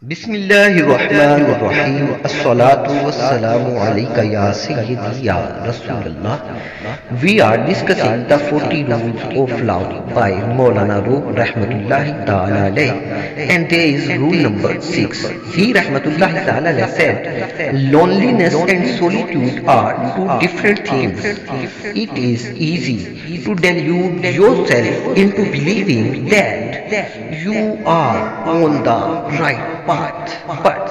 बिस्मिल्लाहिर्रहमानिर्रहीम अस्सलातु वस्सलामु अलैका या सय्यदी या रसूलल्लाह. We are discussing the 40 rules of love by Molana Rumi rahmatullahi ta'ala alayh, and there is rule number 6. He rahmatullahi ta'ala alayh said, loneliness and solitude are two different things. It is easy to delude yourself into believing that you are on the right path, but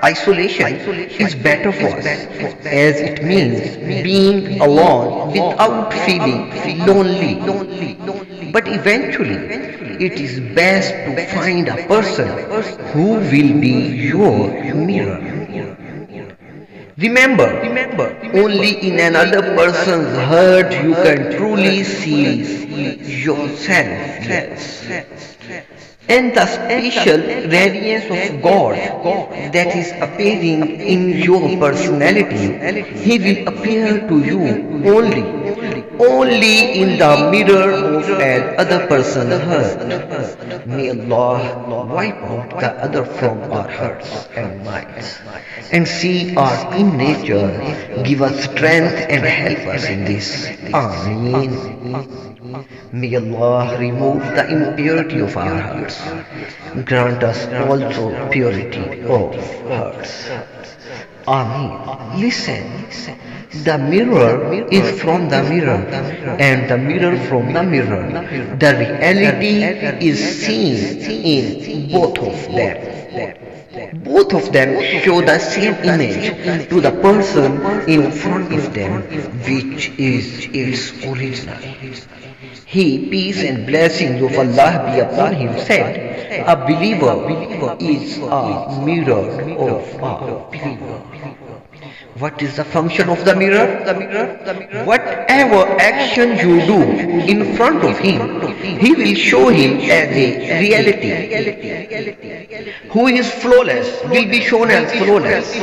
isolation is better for us, as it means being alone without feeling lonely. But eventually, it is best to find a person who will be your mirror. Remember, only in another person's hurt you can truly see yourself. And the special radiance of God that is appearing in your personality, He will appear to you only in the mirror of another person's hurt. May Allah wipe out the other from our hearts and minds, and see our true nature, give us strength and help us in this. Ameen. May Allah remove the impurity of our hearts. Grant us also purity of hearts. Ameen. Listen, the mirror is from the mirror, and the mirror from the mirror. The reality is seen in both of them. Both of them show the same image to the person in front of them, which is its original. He, peace and blessings of Allah be upon him, said, a believer is a mirror of a believer. What is the function of the mirror? Whatever action you do in front of him, he will show him as a reality. Who is flawless will be shown as flawless,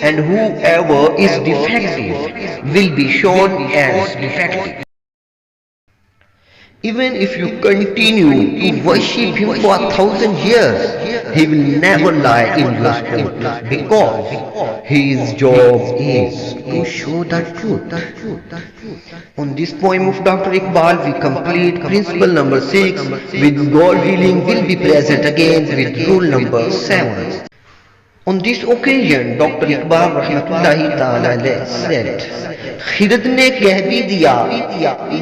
and whoever is defective will be shown as defective. Even if you continue to worship him for 1,000 years, he will never lie in your spot, because his job is to show the truth. On this poem of Dr. Iqbal, we complete principle number 6. With God willing, will be present again with rule number 7. On this occasion, Dr. Iqbal rahmatullahi ta'ala said, खिरद ने कह भी दिया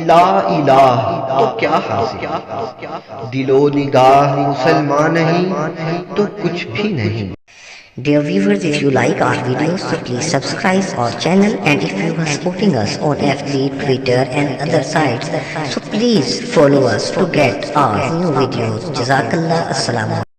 ला इलाह तो क्या हासिल, दिलो निगाह मुसलमान नहीं तो कुछ भी नहीं. Dear viewers, if you like our videos, so please subscribe our channel, and if you are supporting us on FB, Twitter and other sites, so please follow us to get our new videos. Jazakallah. Assalamu alaikum.